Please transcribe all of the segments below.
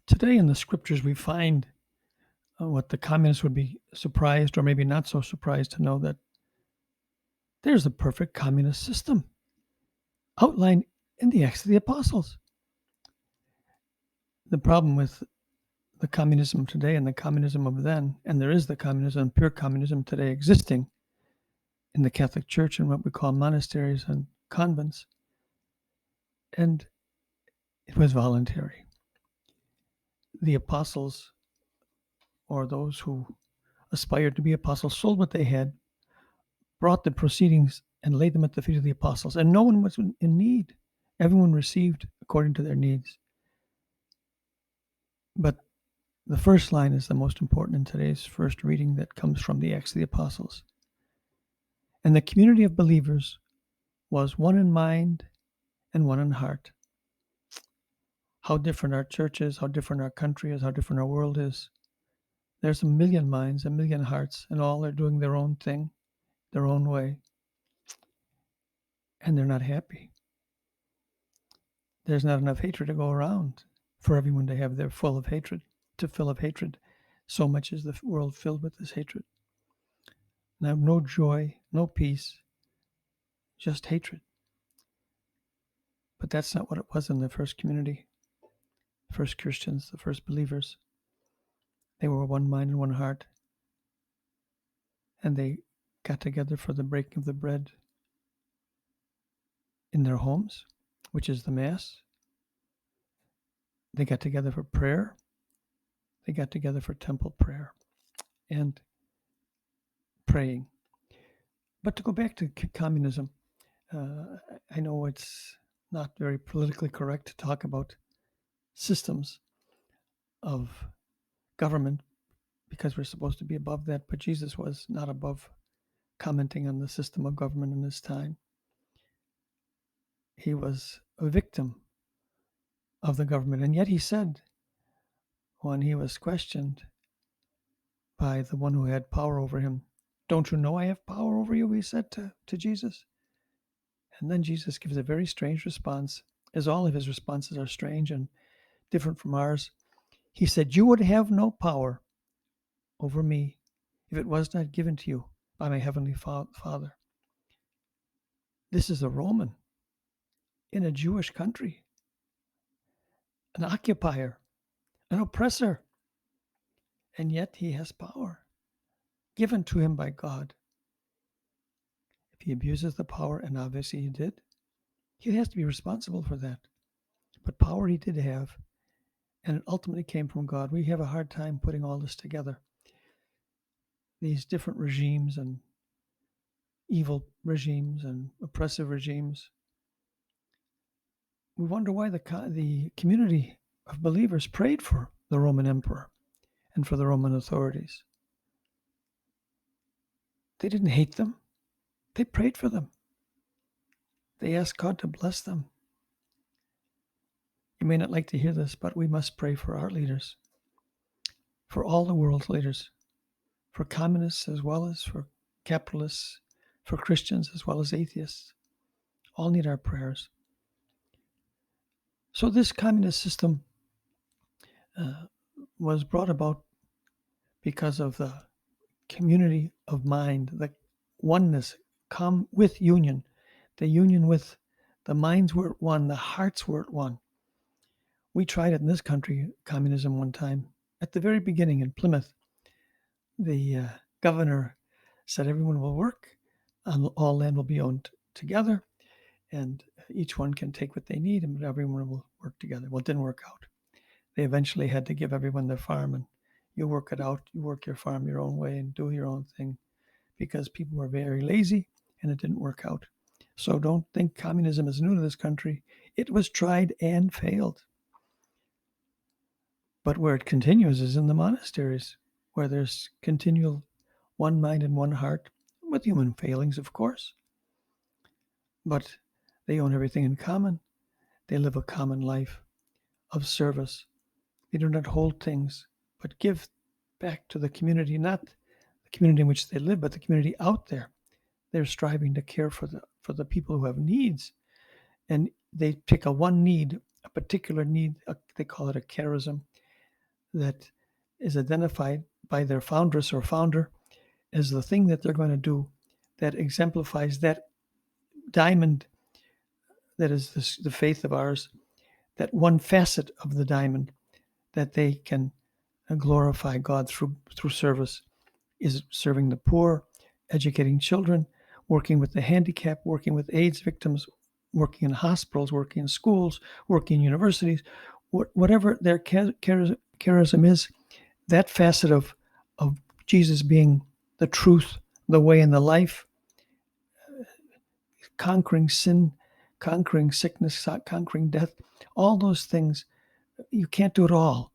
Today in the scriptures, we find what the communists would be surprised or maybe not so surprised to know that there's a perfect communist system outlined in the Acts of the Apostles. The problem with the communism today and the communism of then, and there is the communism, pure communism today existing in the Catholic Church and what we call monasteries and convents, and it was voluntary. The apostles, or those who aspired to be apostles, sold what they had, brought the proceedings, and laid them at the feet of the apostles, and no one was in need. Everyone received according to their needs. But the first line is the most important in today's first reading that comes from the Acts of the Apostles. And the community of believers was one in mind and one in heart. How different our church is, how different our country is, how different our world is. There's a million minds, a million hearts, and all are doing their own thing, their own way. And they're not happy. There's not enough hatred to go around for everyone to have their full of hatred, to fill of hatred. So much is the world filled with this hatred. Now, no joy, no peace, just hatred. But that's not what it was in the first community, the first Christians, the first believers. They were one mind and one heart. And they got together for the breaking of the bread in their homes, which is the Mass. They got together for prayer. They got together for temple prayer and praying. But to go back to communism, I know it's not very politically correct to talk about systems of government because we're supposed to be above that, but Jesus was not above commenting on the system of government in his time. He was a victim of the government, and yet he said, when he was questioned by the one who had power over him, "Don't you know I have power over you?" he said to Jesus. And then Jesus gives a very strange response, as all of his responses are strange and different from ours. He said, "You would have no power over me if it was not given to you by my heavenly Father." This is a Roman in a Jewish country, an occupier, an oppressor, and yet he has power given to him by God. If he abuses the power, and obviously he did, he has to be responsible for that. But power he did have, and it ultimately came from God. We have a hard time putting all this together. These different regimes and evil regimes and oppressive regimes. We wonder why the community of believers prayed for the Roman emperor and for the Roman authorities. They didn't hate them. They prayed for them. They asked God to bless them. You may not like to hear this, but we must pray for our leaders, for all the world's leaders, for communists as well as for capitalists, for Christians as well as atheists. All need our prayers. So this communist system was brought about because of the community of mind, the oneness, come with union, the union with the minds were at one, the hearts were at one. We tried it in this country, communism, one time. At the very beginning in Plymouth, the governor said everyone will work, all land will be owned together, and each one can take what they need, and everyone will work together. Well, it didn't work out. They eventually had to give everyone their farm, and you work it out, you work your farm your own way and do your own thing, because people were very lazy and it didn't work out. So don't think communism is new to this country. It was tried and failed. But where it continues is in the monasteries, where there's continual one mind and one heart, with human failings, of course. But they own everything in common. They live a common life of service. They do not hold things, but give back to the community, not the community in which they live, but the community out there. They're striving to care for the people who have needs. And they pick a one need, a particular need, they call it a charism, that is identified by their foundress or founder as the thing that they're going to do that exemplifies that diamond that is the faith of ours, that one facet of the diamond that they can glorify God through service is serving the poor, educating children, working with the handicapped, working with AIDS victims, working in hospitals, working in schools, working in universities, whatever their charism is, that facet of Jesus being the truth, the way, and the life, conquering sin, conquering sickness, conquering death, all those things. You can't do it all,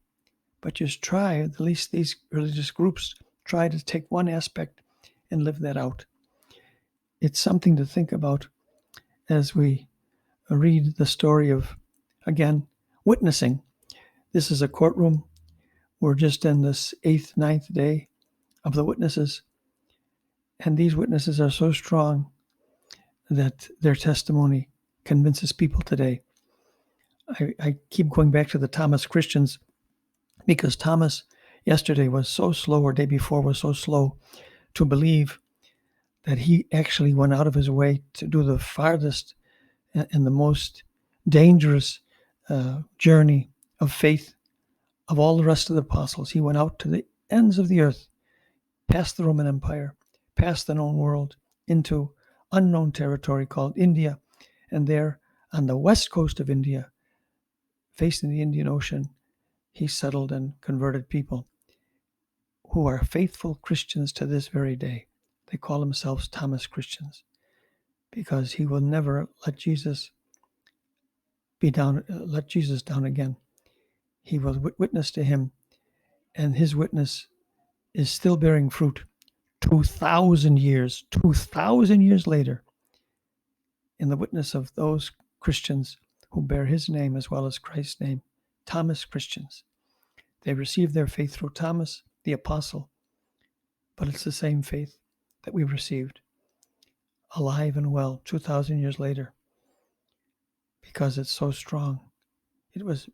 but just try. At least these religious groups try to take one aspect and live that out. It's something to think about as we read the story of, again, witnessing. This is a courtroom. We're just in this 8th, 9th day of the witnesses. And these witnesses are so strong that their testimony convinces people today. I keep going back to the Thomas Christians because Thomas yesterday was so slow, or day before was so slow to believe, that he actually went out of his way to do the farthest and the most dangerous journey of faith of all the rest of the apostles. He went out to the ends of the earth, past the Roman Empire, past the known world, into unknown territory called India, and there on the west coast of India, facing the Indian Ocean, he settled and converted people who are faithful Christians to this very day. They call themselves Thomas Christians because he will never let Jesus down again. He will witness to him, and his witness is still bearing fruit 2,000 years later, in the witness of those Christians who bear his name as well as Christ's name, Thomas Christians. They received their faith through Thomas, the apostle, but it's the same faith that we received, alive and well 2,000 years later, because it's so strong. It was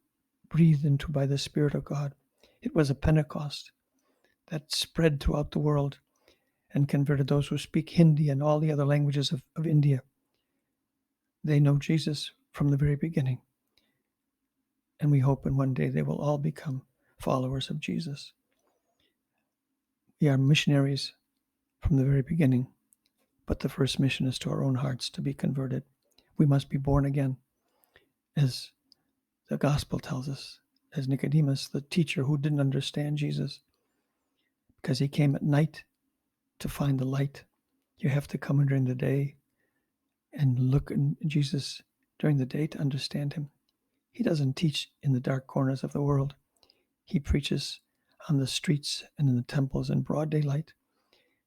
breathed into by the Spirit of God. It was a Pentecost that spread throughout the world and converted those who speak Hindi and all the other languages of India. They know Jesus from the very beginning. And we hope in one day they will all become followers of Jesus. We are missionaries from the very beginning, but the first mission is to our own hearts to be converted. We must be born again, as the gospel tells us, as Nicodemus, the teacher who didn't understand Jesus, because he came at night to find the light. You have to come during the day and look at Jesus during the day to understand him. He doesn't teach in the dark corners of the world. He preaches on the streets and in the temples in broad daylight.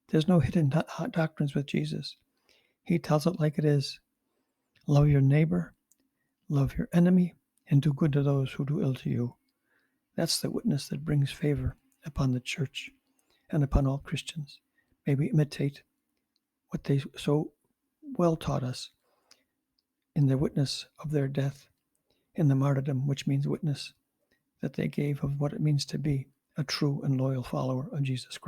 There's no hidden doctrines with Jesus. He tells it like it is. Love your neighbor, love your enemy, and do good to those who do ill to you. That's the witness that brings favor upon the church and upon all Christians. May we imitate what they so well taught us in the witness of their death, in the martyrdom, which means witness, that they gave of what it means to be a true and loyal follower of Jesus Christ.